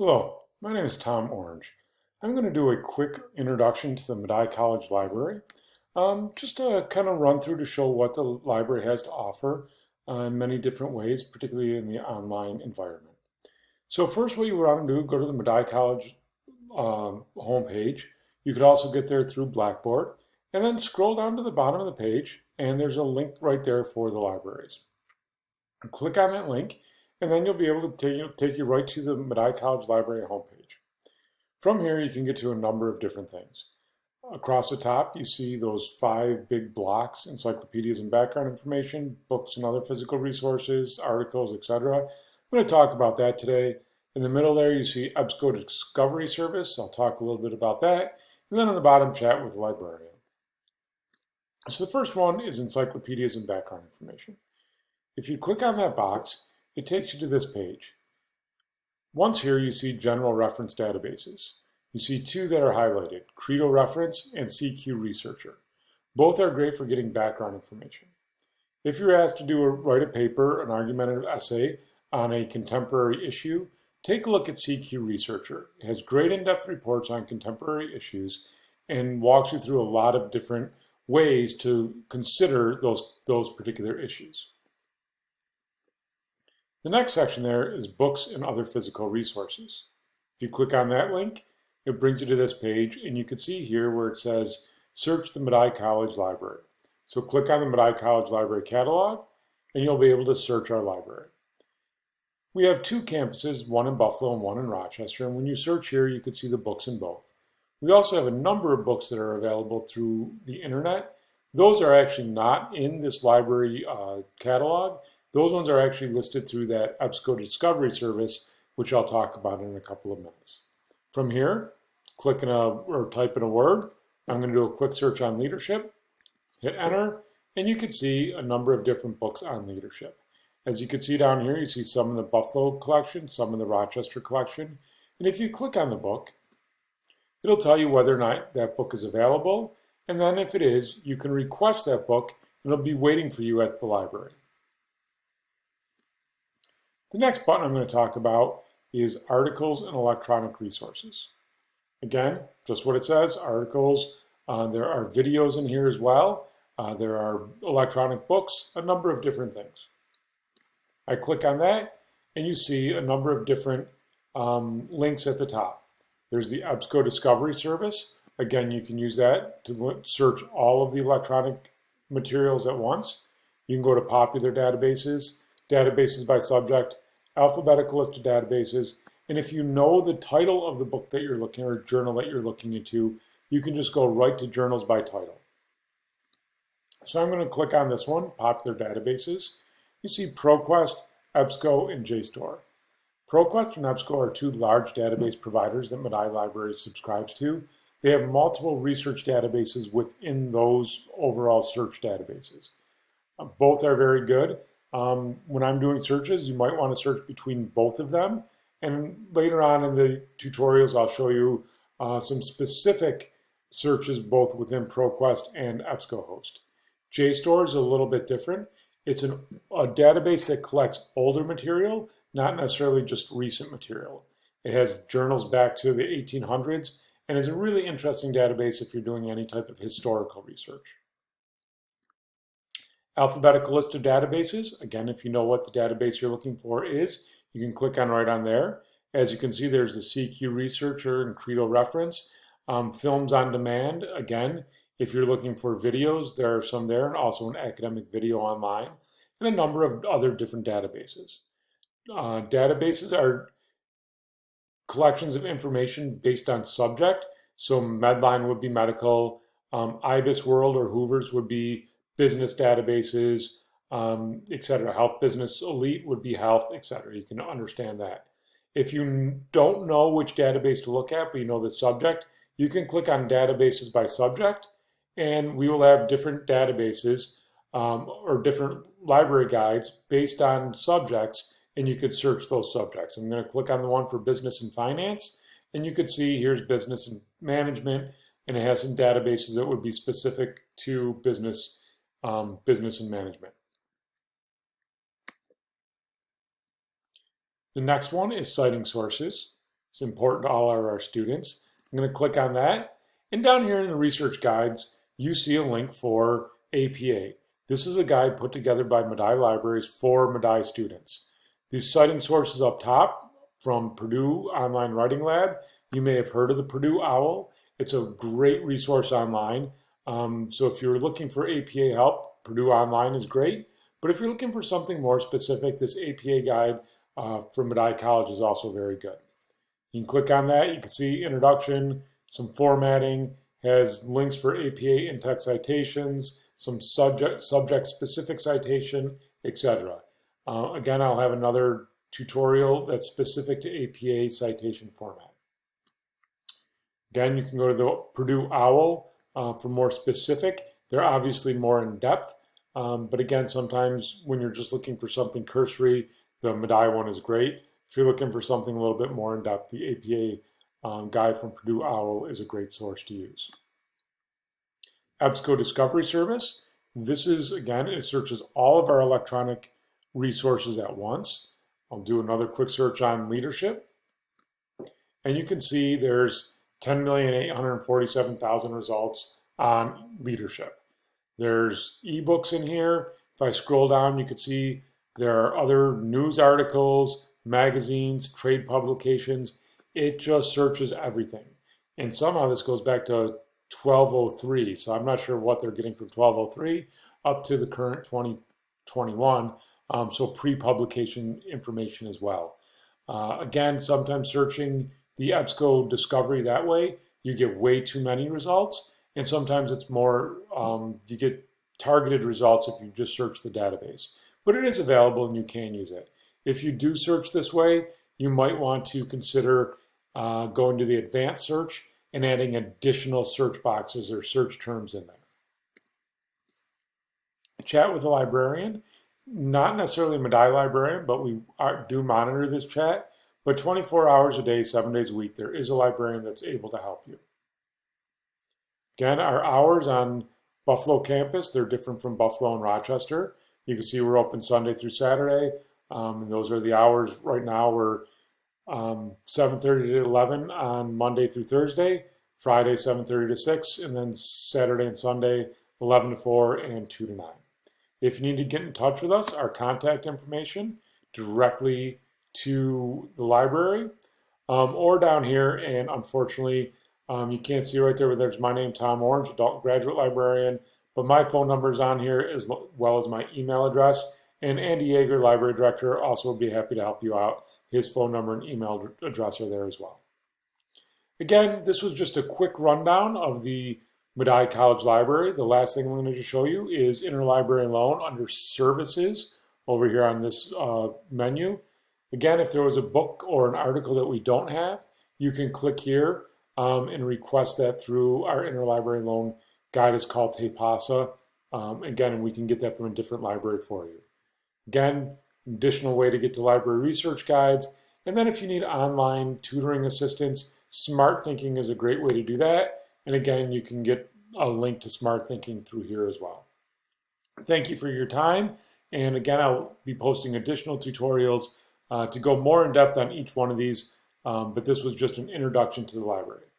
Hello, my name is Tom Orange. I'm going to do a quick introduction to the Medaille College Library, just to kind of run through to show what the library has to offer in many different ways, particularly in the online environment. So first, what you want to do, go to the Medaille College homepage. You could also get there through Blackboard, and then scroll down to the bottom of the page, and there's a link right there for the libraries. Click on that link, and then you'll be able to take you right to the Medaille College Library homepage. From here, you can get to a number of different things. Across the top, you see those 5 big blocks: encyclopedias and background information, books and other physical resources, articles, etc. I'm going to talk about that today. In the middle there, you see EBSCO Discovery Service. I'll talk a little bit about that. And then on the bottom, chat with the librarian. So the first one is encyclopedias and background information. If you click on that box, it takes you to this page. Once here, you see general reference databases. You see 2 that are highlighted, Credo Reference and CQ Researcher. Both are great for getting background information. If you're asked to write a paper, an argumentative essay on a contemporary issue, take a look at CQ Researcher. It has great in-depth reports on contemporary issues and walks you through a lot of different ways to consider those particular issues. The next section there is books and other physical resources. If you click on that link, it brings you to this page, and you can see here where it says search the Medaille College Library. So click on the Medaille College Library catalog, and you'll be able to search our library. We have 2 campuses, one in Buffalo and one in Rochester, and when you search here, you can see the books in both. We also have a number of books that are available through the internet. Those are actually not in this library catalog. Those ones are actually listed through that EBSCO Discovery Service, which I'll talk about in a couple of minutes. From here, type in a word. I'm going to do a quick search on leadership, hit enter, and you can see a number of different books on leadership. As you can see down here, you see some in the Buffalo collection, some in the Rochester collection. And if you click on the book, it'll tell you whether or not that book is available. And then if it is, you can request that book, and it'll be waiting for you at the library. The next button I'm going to talk about is articles and electronic resources. Again, just what it says, articles. There are videos in here as well. There are electronic books, a number of different things. I click on that, and you see a number of different links at the top. There's the EBSCO Discovery Service. Again, you can use that to search all of the electronic materials at once. You can go to popular databases, databases by subject, alphabetical list of databases, and if you know the title of the book that you're looking or journal that you're looking into, you can just go right to journals by title. So I'm going to click on this one, popular databases. You see ProQuest, EBSCO, and JSTOR. ProQuest and EBSCO are 2 large database providers that Medaille Library subscribes to. They have multiple research databases within those overall search databases. Both are very good. When I'm doing searches, you might want to search between both of them. And later on in the tutorials, I'll show you some specific searches both within ProQuest and EBSCOhost. JSTOR is a little bit different. It's a database that collects older material, not necessarily just recent material. It has journals back to the 1800s, and is a really interesting database if you're doing any type of historical research. Alphabetical list of databases. Again, if you know what the database you're looking for is, you can click right on there. As you can see, there's the CQ Researcher and Credo Reference. Films on demand. Again, if you're looking for videos, there are some there, and also an academic video online, and a number of other different databases. Databases are collections of information based on subject. So Medline would be medical, IBIS World or Hoover's would be business databases, etc. Health Business Elite would be health, etc. You can understand that. If you don't know which database to look at, but you know the subject, you can click on databases by subject, and we will have different databases or different library guides based on subjects, and you could search those subjects. I'm going to click on the one for business and finance, and you can see here's business and management, and it has some databases that would be specific to business and management. The next one is citing sources. It's important to all of our students. I'm going to click on that. And down here in the research guides, you see a link for APA. This is a guide put together by Medaille Libraries for Medaille students. These citing sources up top from Purdue Online Writing Lab. You may have heard of the Purdue OWL. It's a great resource online. So if you're looking for APA help, Purdue Online is great. But if you're looking for something more specific, this APA guide from Medaille College is also very good. You can click on that. You can see introduction, some formatting, has links for APA in-text citations, some subject-specific citation, etc. Again, I'll have another tutorial that's specific to APA citation format. Again, you can go to the Purdue OWL for more specific. They're obviously more in depth, but again, sometimes when you're just looking for something cursory, the Medaille one is great. If you're looking for something a little bit more in depth, the APA guide from Purdue OWL is a great source to use. EBSCO Discovery Service. This is, again, it searches all of our electronic resources at once. I'll do another quick search on leadership. And you can see there's 10,847,000 results on leadership. There's ebooks in here. If I scroll down, you can see there are other news articles, magazines, trade publications. It just searches everything. And somehow this goes back to 1203. So I'm not sure what they're getting from 1203 up to the current 2021. So pre-publication information as well. Again, sometimes searching the EBSCO Discovery that way, you get way too many results. And sometimes it's more, you get targeted results if you just search the database. But it is available and you can use it. If you do search this way, you might want to consider going to the advanced search and adding additional search boxes or search terms in there. Chat with a librarian. Not necessarily a Medaille librarian, but we do monitor this chat. But 24 hours a day, 7 days a week, there is a librarian that's able to help you. Again, our hours on Buffalo campus, they're different from Buffalo and Rochester. You can see we're open Sunday through Saturday. And those are the hours right now. We're 7:30 to 11 on Monday through Thursday, Friday 7:30 to 6, and then Saturday and Sunday 11 to 4 and 2 to 9. If you need to get in touch with us, our contact information directly to the library or down here, and unfortunately you can't see right there, but there's my name, Tom Orange, adult graduate librarian, but my phone number is on here as well as my email address. And Andy Yeager, library director, also would be happy to help you out. His phone number and email address are there as well. Again, this was just a quick rundown of the Medaille College Library. The last thing I'm going to just show you is interlibrary loan under services over here on this menu. Again, if there was a book or an article that we don't have, you can click here and request that through our interlibrary loan guide. Is called TEPASA. Again, we can get that from a different library for you. Again, additional way to get to library research guides. And then if you need online tutoring assistance, Smart Thinking is a great way to do that. And again, you can get a link to Smart Thinking through here as well. Thank you for your time. And again, I'll be posting additional tutorials to go more in depth on each one of these. But this was just an introduction to the library.